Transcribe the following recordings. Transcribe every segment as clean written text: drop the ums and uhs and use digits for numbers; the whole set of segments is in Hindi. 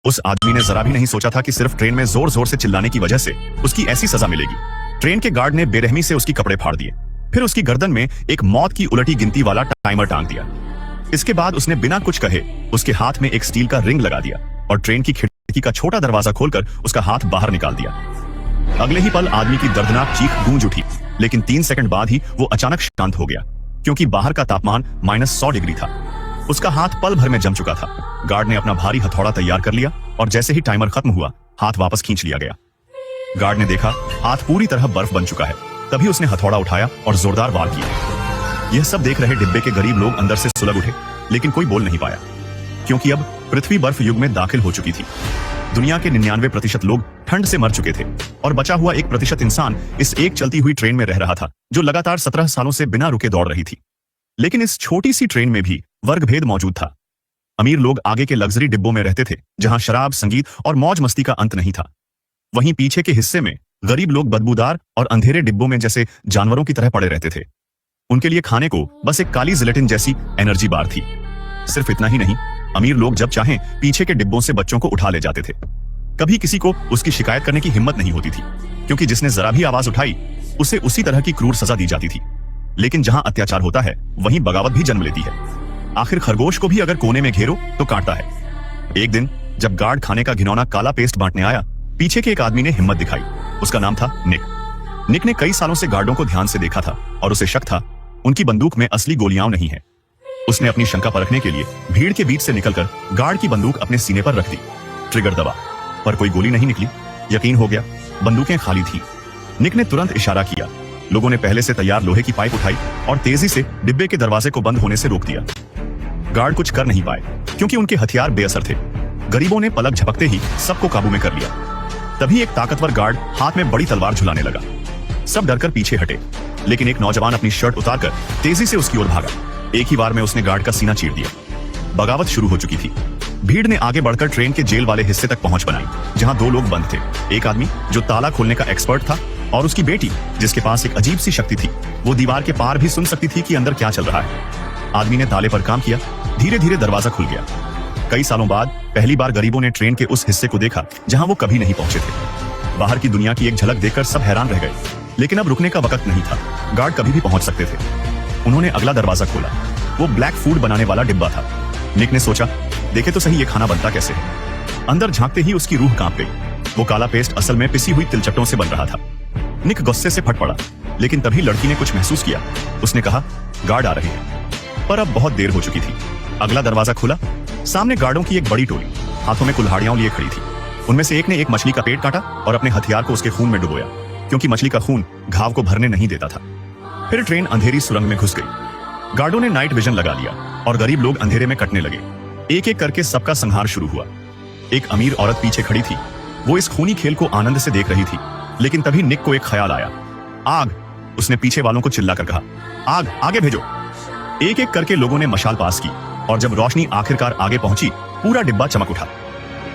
उस आदमी ने जरा भी नहीं सोचा था कि सिर्फ ट्रेन में जोर जोर से चिल्लाने की वजह से उसकी ऐसी सजा मिलेगी। ट्रेन के गार्ड ने बेरहमी से उसकी कपड़े फाड़ दिए, फिर उसकी गर्दन में एक मौत की उलटी गिनती वाला टाइमर टांग दिया। इसके बाद उसने बिना कुछ कहे उसके हाथ में एक स्टील का रिंग लगा दिया और ट्रेन की खिड़की का छोटा दरवाजा खोलकर उसका हाथ बाहर निकाल दिया। अगले ही पल आदमी की दर्दनाक चीख गूंज उठी, लेकिन 3 सेकंड बाद ही वो अचानक शांत हो गया, क्योंकि बाहर का तापमान -100 डिग्री था। उसका हाथ पल भर में जम चुका था। गार्ड ने अपना भारी हथौड़ा तैयार कर लिया और जैसे ही टाइमर खत्म हुआ, हाथ वापस खींच लिया गया। गार्ड ने देखा हाथ पूरी तरह बर्फ बन चुका है। तभी उसने हथौड़ा उठाया और जोरदार वार किया। यह सब देख रहे डिब्बे के गरीब लोग अंदर से सुलग उठे, लेकिन कोई बोल नहीं पाया, क्योंकि अब पृथ्वी बर्फ युग में दाखिल हो चुकी थी। दुनिया के 99% लोग ठंड से मर चुके थे और बचा हुआ 1% इंसान इस एक चलती हुई ट्रेन में रह रहा था, जो लगातार 17 सालों से बिना रुके दौड़ रही थी। लेकिन इस छोटी सी ट्रेन में भी वर्ग भेद मौजूद था। अमीर लोग आगे के लग्जरी डिब्बों में रहते थे, जहां शराब, संगीत और मौज मस्ती का अंत नहीं था। वहीं पीछे के हिस्से में गरीब लोग बदबूदार और अंधेरे डिब्बों में जैसे जानवरों की तरह पड़े रहते थे। उनके लिए खाने को बस एक काली जिलेटिन जैसी एनर्जी बार थी। सिर्फ इतना ही नहीं, अमीर लोग जब चाहें पीछे के डिब्बों से बच्चों को उठा ले जाते थे। कभी किसी को उसकी शिकायत करने की हिम्मत नहीं होती थी, क्योंकि जिसने जरा भी आवाज उठाई उसे उसी तरह की क्रूर सजा दी जाती थी। लेकिन जहां अत्याचार होता है, वहीं बगावत भी जन्म लेती है। आखिर खरगोश को भी अगर कोने में घेरो तो काटता है। एक दिन जब गार्ड खाने का घिनौना काला पेस्ट बांटने आया, पीछे के एक आदमी ने हिम्मत दिखाई। उसका नाम था निक। निक ने कई सालों से गार्डों को ध्यान से देखा था और उसे शक था उनकी बंदूक में असली गोलियां नहीं है। उसने अपनी शंका परखने के लिए भीड़ के बीच से निकलकर गार्ड की बंदूक अपने सीने पर रख दी। ट्रिगर दबा, पर कोई गोली नहीं निकली। यकीन हो गया, बंदूकें खाली थी। निक ने तुरंत इशारा किया। लोगों ने पहले से तैयार लोहे की पाइप उठाई और तेजी से डिब्बे के दरवाजे को बंद होने से रोक दिया। गार्ड कुछ कर नहीं पाए, क्योंकि उनके हथियार बेअसर थे। गरीबों ने पलक झपकते ही सबको काबू में कर लिया। तभी एक ताकतवर गार्ड हाथ में बड़ी तलवार झुलाने लगा। सब डरकर पीछे हटे, लेकिन एक नौजवान अपनी शर्ट उतारकर तेजी से उसकी ओर भागा। एक ही बार में उसने गार्ड का सीना चीर दिया। बगावत शुरू हो चुकी थी। भीड़ ने आगे बढ़कर ट्रेन के जेल वाले हिस्से तक पहुंच बनाई, जहां 2 लोग बंद थे। एक आदमी जो ताला खोलने का एक्सपर्ट था, और उसकी बेटी जिसके पास एक अजीब सी शक्ति थी। वो दीवार के पार भी सुन सकती थी कि अंदर क्या चल रहा है। आदमी ने ताले पर काम किया। धीरे धीरे दरवाजा खुल गया। कई सालों बाद पहली बार गरीबों ने ट्रेन के उस हिस्से को देखा जहां वो कभी नहीं पहुंचे थे। बाहर की दुनिया की एक झलक देखकर सब हैरान रह गए, लेकिन अब रुकने का वक्त नहीं था। गार्ड कभी भी पहुंच सकते थे। उन्होंने अगला दरवाजा खोला। वो ब्लैक फूड बनाने वाला डिब्बा था। निक ने सोचा, देखे तो सही ये खाना बनता कैसे है। अंदर झांकते ही उसकी रूह कांप गई। वो काला पेस्ट असल में पिसी हुई तिलचट्टों से बन रहा था। निक गुस्से से फट पड़ा, लेकिन तभी लड़की ने कुछ महसूस किया। उसने कहा, गार्ड आ रहे हैं। पर अब बहुत देर हो चुकी थी। अगला दरवाजा खुला। सामने गार्डों की एक बड़ी टोली हाथों में कुल्हाड़ियां लिए खड़ी थी। उनमें से एक ने एक मछली का पेट काटा और अपने हथियार को उसके खून में डुबोया, क्योंकि मछली का खून घाव को भरने नहीं देता था। फिर ट्रेन अंधेरी सुरंग में घुस गई। गार्डों ने नाइट विजन लगा लिया और गरीब लोग अंधेरे में कटने लगे। एक एक करके सबका संहार शुरू हुआ। एक अमीर औरत पीछे खड़ी थी। वो इस खूनी खेल को आनंद से देख रही थी, लेकिन तभी निक को एक ख्याल आया। आग! उसने पीछे वालों को चिल्लाकर कहा, आग आगे भेजो। एक एक करके लोगों ने मशाल पास की, और जब रोशनी आखिरकार आगे पहुंची, पूरा डिब्बा चमक उठा।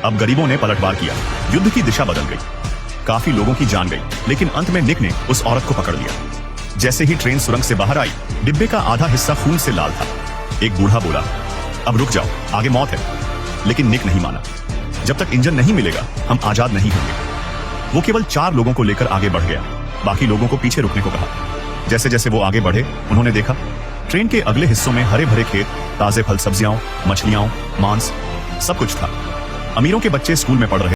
अब गरीबों ने पलटवार किया। युद्ध की दिशा बदल गई। काफी लोगों की जान गई, लेकिन अंत में निक ने उस औरत को पकड़ लिया। जैसे ही ट्रेन सुरंग से बाहर आई, डिब्बे का आधा हिस्सा खून से लाल था। एक बूढ़ा बोला, अब रुक जाओ, आगे मौत है। लेकिन निक नहीं माना। जब तक इंजन नहीं मिलेगा, हम आजाद नहीं होंगे। वो केवल 4 लोगों को लेकर आगे बढ़ गया। बाकी लोगों को पीछे रुकने को कहा। जैसे जैसे वो आगे बढ़े, उन्होंने देखा ट्रेन के अगले हिस्सों में हरे भरे खेत, ताजे फल सब्जियां, मछलियां, मांस, सब कुछ था। अमीरों के बच्चे स्कूल में पढ़ रहे